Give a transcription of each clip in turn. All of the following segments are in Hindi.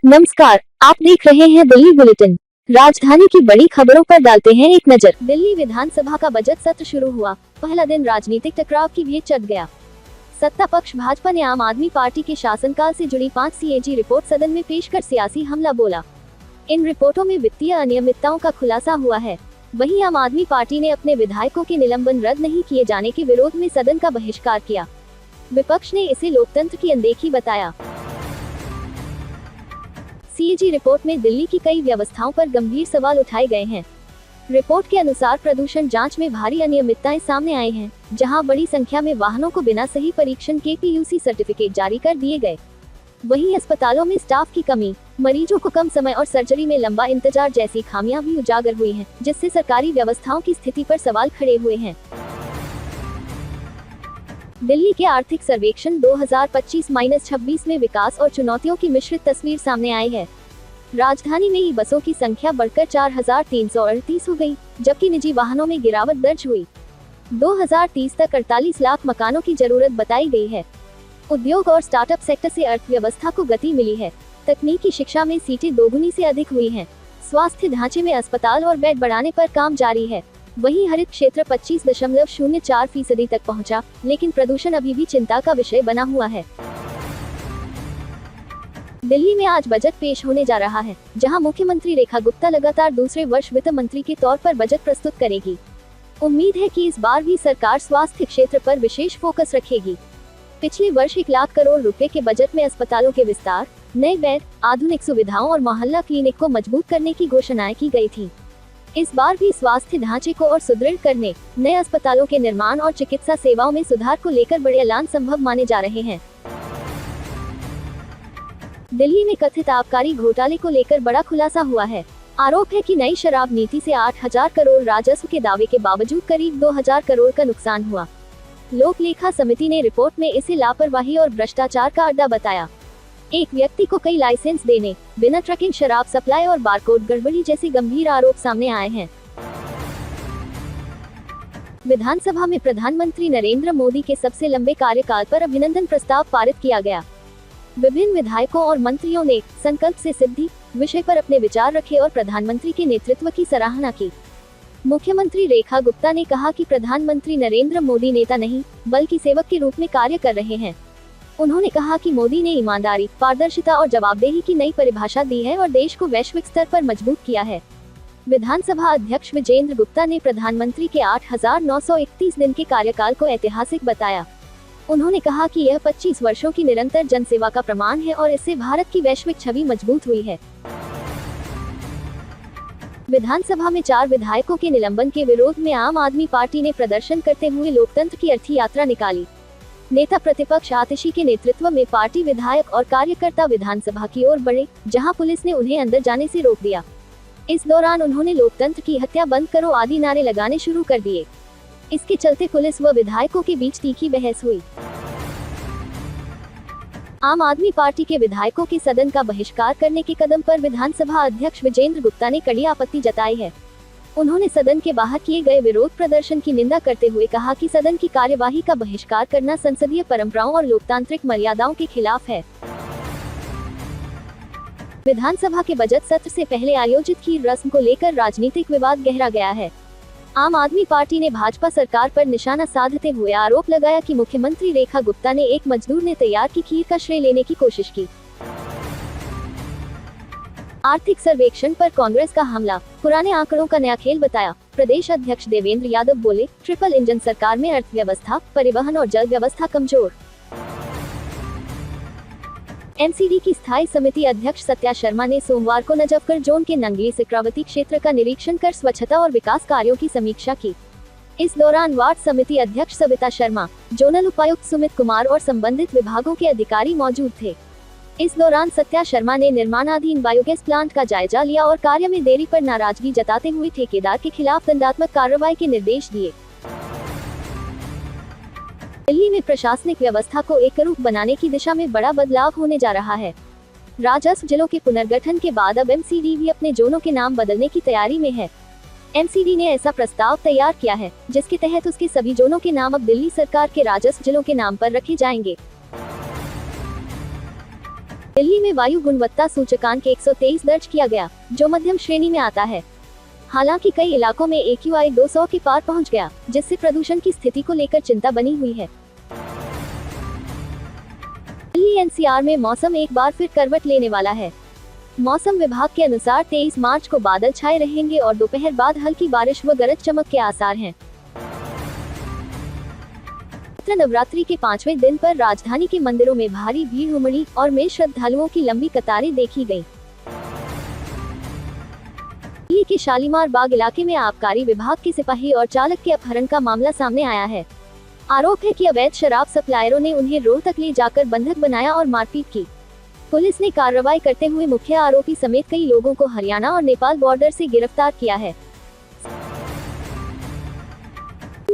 नमस्कार, आप देख रहे हैं दिल्ली बुलेटिन। राजधानी की बड़ी खबरों पर डालते हैं एक नजर। दिल्ली विधानसभा का बजट सत्र शुरू हुआ। पहला दिन राजनीतिक टकराव की भेंट चढ़ गया। सत्ता पक्ष भाजपा ने आम आदमी पार्टी के शासनकाल से जुड़ी 5 सीएजी रिपोर्ट सदन में पेश कर सियासी हमला बोला। इन रिपोर्टों में वित्तीय अनियमितताओं का खुलासा हुआ है। वहीं आम आदमी पार्टी ने अपने विधायकों के निलंबन रद्द नहीं किए जाने के विरोध में सदन का बहिष्कार किया। विपक्ष ने इसे लोकतंत्र की अनदेखी बताया। सीएजी रिपोर्ट में दिल्ली की कई व्यवस्थाओं पर गंभीर सवाल उठाए गए हैं। रिपोर्ट के अनुसार प्रदूषण जांच में भारी अनियमितताएं सामने आई हैं, जहां बड़ी संख्या में वाहनों को बिना सही परीक्षण के पीयूसी सर्टिफिकेट जारी कर दिए गए। वहीं अस्पतालों में स्टाफ की कमी, मरीजों को कम समय और सर्जरी में लंबा इंतजार जैसी खामियां भी उजागर हुई हैं, जिससे सरकारी व्यवस्थाओं की स्थिति पर सवाल खड़े हुए हैं। दिल्ली के आर्थिक सर्वेक्षण 2025-26 में विकास और चुनौतियों की मिश्रित तस्वीर सामने आई है। राजधानी में ई बसों की संख्या बढ़कर 4,338 हो गई, जबकि निजी वाहनों में गिरावट दर्ज हुई। 2030 तक 48 लाख मकानों की जरूरत बताई गई है। उद्योग और स्टार्टअप सेक्टर से अर्थव्यवस्था को गति मिली है। तकनीकी शिक्षा में सीटें दोगुनी से अधिक हुई हैं। स्वास्थ्य ढांचे में अस्पताल और बेड बढ़ाने पर काम जारी है। वहीं हरित क्षेत्र 25.04% तक पहुंचा, लेकिन प्रदूषण अभी भी चिंता का विषय बना हुआ है। दिल्ली में आज बजट पेश होने जा रहा है, जहां मुख्यमंत्री रेखा गुप्ता लगातार दूसरे वर्ष वित्त मंत्री के तौर पर बजट प्रस्तुत करेगी। उम्मीद है कि इस बार भी सरकार स्वास्थ्य क्षेत्र पर विशेष फोकस रखेगी। पिछले वर्ष 1 लाख करोड़ रुपए के बजट में अस्पतालों के विस्तार, नए बेड, आधुनिक सुविधाओं और मोहल्ला क्लिनिक को मजबूत करने की घोषणाएं की गई थी। इस बार भी स्वास्थ्य ढांचे को और सुदृढ़ करने, नए अस्पतालों के निर्माण और चिकित्सा सेवाओं में सुधार को लेकर बड़े ऐलान संभव माने जा रहे हैं। दिल्ली में कथित आबकारी घोटाले को लेकर बड़ा खुलासा हुआ है। आरोप है कि नई शराब नीति से 8,000 करोड़ राजस्व के दावे के बावजूद करीब 2,000 करोड़ का नुकसान हुआ। लोक लेखा समिति ने रिपोर्ट में इसे लापरवाही और भ्रष्टाचार का अड्डा बताया। एक व्यक्ति को कई लाइसेंस देने, बिना ट्रैकिंग शराब सप्लाई और बारकोड गड़बड़ी जैसे गंभीर आरोप सामने आए हैं। विधानसभा में प्रधानमंत्री नरेंद्र मोदी के सबसे लंबे कार्यकाल पर अभिनंदन प्रस्ताव पारित किया गया। विभिन्न विधायकों और मंत्रियों ने संकल्प से सिद्धि विषय पर अपने विचार रखे और प्रधानमंत्री के नेतृत्व की सराहना की। मुख्यमंत्री रेखा गुप्ता ने कहा कि प्रधानमंत्री नरेंद्र मोदी नेता नहीं, बल्कि सेवक के रूप में कार्य कर रहे हैं। उन्होंने कहा कि मोदी ने ईमानदारी, पारदर्शिता और जवाबदेही की नई परिभाषा दी है और देश को वैश्विक स्तर पर मजबूत किया है। विधानसभा अध्यक्ष विजेंद्र गुप्ता ने प्रधानमंत्री के 8,931 दिन के कार्यकाल को ऐतिहासिक बताया। उन्होंने कहा कि यह 25 वर्षों की निरंतर जनसेवा का प्रमाण है और इससे भारत की वैश्विक छवि मजबूत हुई है। विधानसभा में 4 विधायकों के निलंबन के विरोध में आम आदमी पार्टी ने प्रदर्शन करते हुए लोकतंत्र की अर्थी यात्रा निकाली। नेता प्रतिपक्ष आतिशी के नेतृत्व में पार्टी विधायक और कार्यकर्ता विधानसभा की ओर बढ़े, जहां पुलिस ने उन्हें अंदर जाने से रोक दिया। इस दौरान उन्होंने लोकतंत्र की हत्या बंद करो आदि नारे लगाने शुरू कर दिए। इसके चलते पुलिस व विधायकों के बीच तीखी बहस हुई। आम आदमी पार्टी के विधायकों के सदन का बहिष्कार करने के कदम पर विधानसभा अध्यक्ष विजेंद्र गुप्ता ने कड़ी आपत्ति जताई है। उन्होंने सदन के बाहर किए गए विरोध प्रदर्शन की निंदा करते हुए कहा कि सदन की कार्यवाही का बहिष्कार करना संसदीय परंपराओं और लोकतांत्रिक मर्यादाओं के खिलाफ है। विधानसभा के बजट सत्र से पहले आयोजित खीर रस्म को लेकर राजनीतिक विवाद गहरा गया है। आम आदमी पार्टी ने भाजपा सरकार पर निशाना साधते हुए आरोप लगाया कि मुख्यमंत्री रेखा गुप्ता ने एक मजदूर ने तैयार की खीर का श्रेय लेने की कोशिश की। आर्थिक सर्वेक्षण पर कांग्रेस का हमला, पुराने आंकड़ों का नया खेल बताया। प्रदेश अध्यक्ष देवेंद्र यादव बोले, ट्रिपल इंजन सरकार में अर्थव्यवस्था, परिवहन और जल व्यवस्था कमजोर। एमसीडी की स्थायी समिति अध्यक्ष सत्या शर्मा ने सोमवार को नजफगढ़ जोन के नंगली सिक्रावती क्षेत्र का निरीक्षण कर स्वच्छता और विकास कार्यों की समीक्षा की। इस दौरान वार्ड समिति अध्यक्ष सविता शर्मा, जोनल उपायुक्त सुमित कुमार और संबंधित विभागों के अधिकारी मौजूद थे। इस दौरान सत्या शर्मा ने निर्माणाधीन बायोगैस प्लांट का जायजा लिया और कार्य में देरी पर नाराजगी जताते हुए ठेकेदार के खिलाफ दंडात्मक कार्रवाई के निर्देश दिए। दिल्ली में प्रशासनिक व्यवस्था को एकरूप बनाने की दिशा में बड़ा बदलाव होने जा रहा है। राजस्व जिलों के पुनर्गठन के बाद अब एमसीडी भी अपने जोनों के नाम बदलने की तैयारी में है। एमसीडी ने ऐसा प्रस्ताव तैयार किया है, जिसके तहत उसके सभी जोनों के नाम अब दिल्ली सरकार के राजस्व जिलों के नाम पर रखे जाएंगे। दिल्ली में वायु गुणवत्ता सूचकांक 123 दर्ज किया गया, जो मध्यम श्रेणी में आता है। हालांकि कई इलाकों में AQI 200 के पार पहुंच गया, जिससे प्रदूषण की स्थिति को लेकर चिंता बनी हुई है। दिल्ली NCR में मौसम एक बार फिर करवट लेने वाला है। मौसम विभाग के अनुसार 23 मार्च को बादल छाए रहेंगे और दोपहर बाद हल्की बारिश व गरज चमक के आसार हैं। नवरात्रि के 5वें दिन पर राजधानी के मंदिरों में भारी भीड़ उमड़ी और में श्रद्धालुओं की लंबी कतारें देखी गयी। दिल्ली के शालीमार बाग इलाके में आबकारी विभाग के सिपाही और चालक के अपहरण का मामला सामने आया है। आरोप है कि अवैध शराब सप्लायरों ने उन्हें रोड तक ले जाकर बंधक बनाया और मारपीट की। पुलिस ने कार्रवाई करते हुए मुख्य आरोपी समेत कई लोगों को हरियाणा और नेपाल बॉर्डर से गिरफ्तार किया है।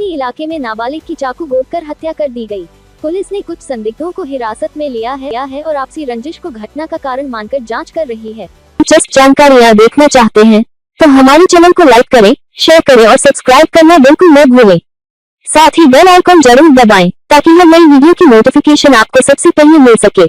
इलाके में नाबालिग की चाकू गोदकर हत्या कर दी गई। पुलिस ने कुछ संदिग्धों को हिरासत में लिया है और आपसी रंजिश को घटना का कारण मानकर जांच कर रही है। दिलचस्प जानकारियाँ देखना चाहते हैं तो हमारे चैनल को लाइक करें, शेयर करें और सब्सक्राइब करना बिल्कुल न भूलें। साथ ही बेल आइकन जरूर दबाएं ताकि हर नई वीडियो की नोटिफिकेशन आपको सबसे पहले मिल सके।